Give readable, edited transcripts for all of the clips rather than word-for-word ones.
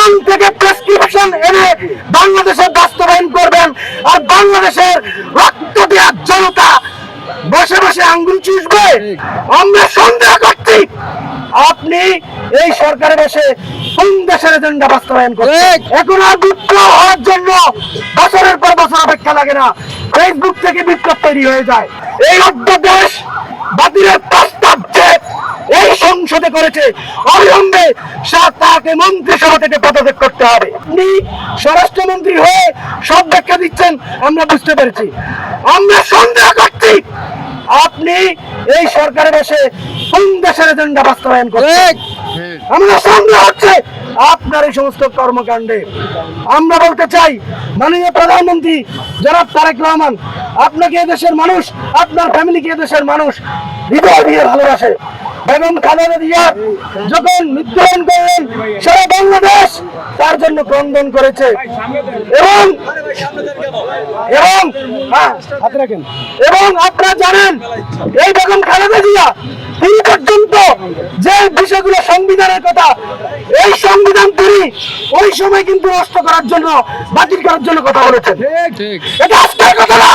শিলং থেকে প্রেসক্রিপশন এনে বাংলাদেশে বাস্তবায়ন করবেন, আর বাংলাদেশের রক্ত দেওয়ার জনতা বসে বসে আঙ্গুল চুষবে। আমরা সন্দেহ করছি আপনি এই সরকারে বসে কোন দেশের এজেন্ডা বাস্তবায়ন করছেন। এখন আর বিপ্লব হওয়ার জন্য বছরের পর বছর অপেক্ষা লাগে না, ফেসবুক থেকে বিপ্লব তৈরি হয়ে যায়। এই অধ্যাদেশ বাতিলের প্রস্তাব যে এই সংসদে করেছে, অবিলম্বে তাকে মন্ত্রিসভা থেকে পদত্যাগ করতে হবে। আপনি স্বরাষ্ট্রমন্ত্রী হয়ে সব ব্যাখ্যা দিচ্ছেন, আমরা বুঝতে পেরেছি। আমরা সন্দেহ করছি আপনি এই সরকারে বসে কোন দেশের এজেন্ডা বাস্তবায়ন করছেন। আমরা সন্দেহ হচ্ছে আপনার এই সমস্ত কর্মকাণ্ডে। আমরা বলতে চাই, মাননীয় প্রধানমন্ত্রী জনাব তারেক রহমান, আপনাকে এদেশের মানুষ, আপনার ফ্যামিলিকে এদেশের মানুষ হৃদয় দিয়ে ভালোবাসে। বেগম খালেদা জিয়া যখন মৃত্যুবরণ করলেন, সারা বাংলাদেশ তার জন্য ক্রন্দন করেছে। এবং আপনারা জানেন, এই বেগম খালেদা জিয়া তিনি পর্যন্ত যে বিষয়গুলো সংবিধানের কথা, এই সংবিধান তিনি ওই সময় কিন্তু নষ্ট করার জন্য, বাতিল করার জন্য কথা বলেছেন। এটা আজকের কথা না।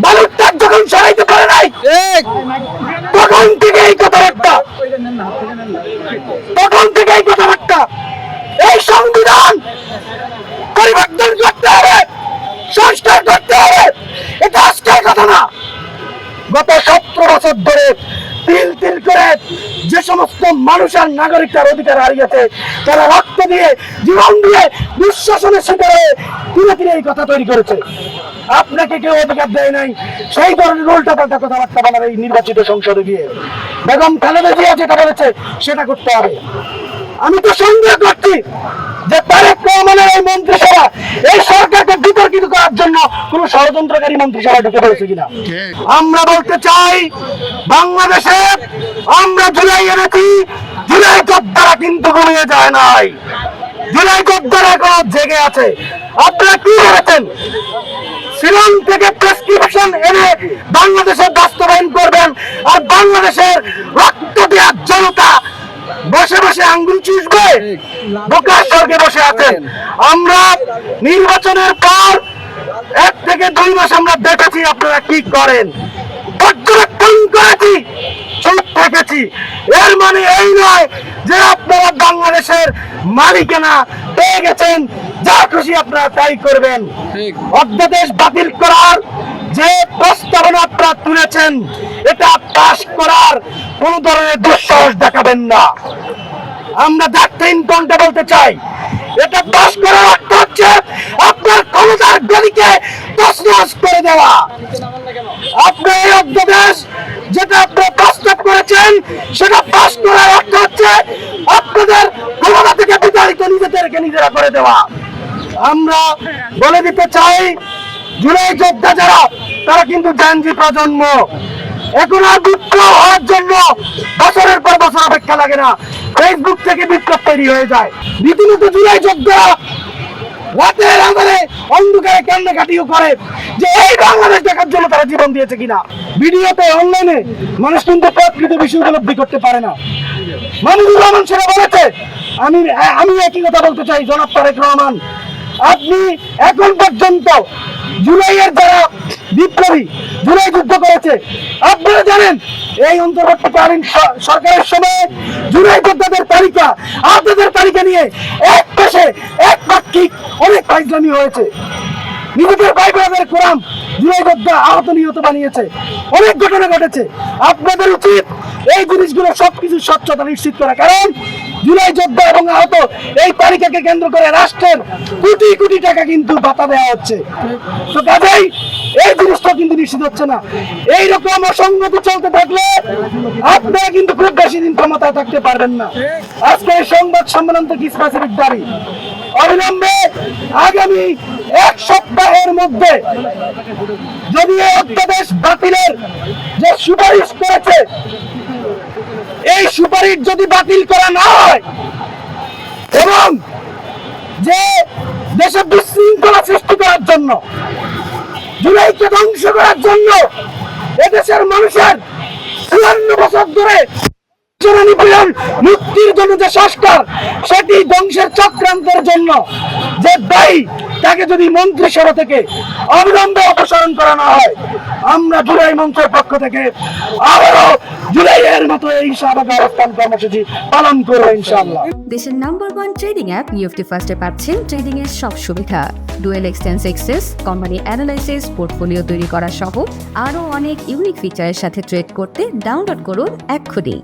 বালুর ট্রাক যখন সরাইতে পারে নাই, তখন থেকে এই কথাবার্তা, এই সংবিধান পরিবর্তন করতে হবে, সংস্কার করতে হবে। এটা আজকের কথা না। গত 17 বছর ধরে তিল তিল করে যে সমস্ত মানুষের নাগরিকতার অধিকার হারিয়েছে, তারা রক্ত দিয়ে, জীবন দিয়ে, দুঃশাসনের শিকার হয়ে ধীরে ধীরে এই কথা তৈরি করেছে। আপনাকে কেউ অধিকার দেয় নাই সেই ধরনের উল্টাপাল্টা কথাবার্তা বলার এই নির্বাচিত সংসদে গিয়ে। বেগম খালেদা জিয়া যেটা বলেছে সেটা করতে হবে। আমি তো সন্দেহ করছি যে তারেক রহমানের এই মন্ত্রিসভা এই সরকারকে বিতর্কিত করার জন্য কোন ষড়যন্ত্রকারী মন্ত্রিসভা ঢুকে পড়েছে কিনা। আমরা বলতে চাই, বাংলাদেশে আমরা জুলাই এনেছি, জুলাই যোদ্ধারা কিন্তু ঘুমিয়ে যায় নাই, জুলাই যোদ্ধারা এখনো জেগে আছে। আপনারা কি করেছেন? শিলং থেকে প্রেসক্রিপশন এনে বাংলাদেশে বাস্তবায়ন করবেন, আর বাংলাদেশের রক্ত দেওয়ার জনতা বসে বসে আঙ্গুল চুষবে, বোকার স্বর্গে বসে আছেন। আমরা নির্বাচনের পর 1 থেকে 2 মাস আমরা দেখেছি আপনারা কি করেন, পর্যবেক্ষণ করেছি, চুপ থেকেছি। এর মানে এই নয় যে আপনারা বাংলাদেশের মালিকানা পেয়ে গেছেন, যা খুশি আপনারা তাই করবেন। অধ্যাদেশ বাতিল করার যে প্রস্তাবনা আপনারা তুলেছেন, এটা পাশ করার কোন ধরনের দুঃসাহস দেখাবেন না। আমরা ডাক্তারিন কোনটা বলতে চাই, এটা পাশ করার অর্থ হচ্ছে আপনার ক্ষমতার গদিকে তছনছ করে দেওয়া। আপনার এই অধ্যাদেশ যেটা আপনারা প্রস্তাব করেছেন, সেটা পাশ করার অর্থ হচ্ছে আপনাদের ক্ষমতা থেকে বিতাড়িত, নিজেদেরকে নিজেরা করে দেওয়া। আমরা বলে দিতে চাই, জুলাই যোদ্ধা যারা, তারা কিন্তু জেনজি প্রজন্ম। এখন আর বিপ্লব হওয়ার জন্য বছরের পর বছর অপেক্ষা লাগে না, ফেসবুক থেকে বিপ্লব তৈরি হয়ে যায়। রীতিমতো জুলাই যোদ্ধারা রাতের আধারে অন্ধকারে কান্নাকাটিও করে যে এই বাংলাদেশ দেখার জন্য তারা জীবন দিয়েছে কিনা। ভিডিওতে, অনলাইনে মানুষ কিন্তু প্রকৃত বিষয় উপলব্ধি করতে পারে না। মামুনুর রহমান সেটা বলেছে। আমি একই কথা বলতে চাই, জনাব তারেক রহমান, আপনি এখন পর্যন্ত জুলাইয়ের যারা বিপ্লবী, জুলাই যুদ্ধ করেছে, আপনারা জানেন এই অন্তর্বর্তীকালীন সরকারের সময় জুলাই যোদ্ধাদের তালিকা, আহতদের তালিকা নিয়ে এক পাশে এক পাক্ষিক অনেক ফাইজলামি হয়েছে। নিজেদের ভাই বোনদের কোরআন জুলাই যোদ্ধা আহত নিহত বানিয়েছে, অনেক ঘটনা ঘটেছে। আপনাদের উচিত এই জিনিসগুলো সবকিছু স্বচ্ছতা নিশ্চিত করা, কারণ জুলাই যোদ্ধা এবং আহত এই তালিকাকে কেন্দ্র করে রাষ্ট্রের কোটি কোটি টাকা কিন্তু ভাতা দেওয়া হচ্ছে। তো কাজেই এই জিনিসটা কিন্তু নিশ্চিত হচ্ছে না। এইরকম অসঙ্গতি চলতে থাকলে আপনারা কিন্তু খুব বেশি দিন ক্ষমতায় থাকতে পারবেন না। আজকে এই সংবাদ সম্মেলন থেকে স্পেসিফিক দাবি, অবিলম্বে আগামী 1 সপ্তাহের মধ্যে যদি এই অধ্যাদেশ বাতিলের যে সুপারিশ করেছে, এই সুপারিশ যদি বাতিল করা না হয় এবং যে দেশে বিশৃঙ্খলা সৃষ্টি করার জন্য, জুলাইকে ধ্বংস করার জন্য, এদেশের মানুষের 54 বছর ধরে বর্ষনা নিপীড়ন মুক্তির জন্য যে সংস্কার, সেটি ধ্বংসের চক্রান্তের জন্য যে দায়ী, তাকে যদি মন্ত্রিসভা থেকে অবিলম্বে অপসারণ করা না হয়, আমরা জুলাই মঞ্চের পক্ষ থেকে আবারও জুলাইয়ের মতো এই শাহবাগে অবস্থান কর্মসূচি পালন করবো ইনশাআল্লাহ। দেশের নাম্বার 1 ট্রেডিং অ্যাপ নিফটি ফার্স্টে পাচ্ছেন ট্রেডিং এর সব সুবিধা, dual exchange access, company analysis, portfolio তৈরি করা সহ আরও অনেক ইউনিক ফিচারের সাথে ট্রেড করতে ডাউনলোড করুন এক্ষুনি।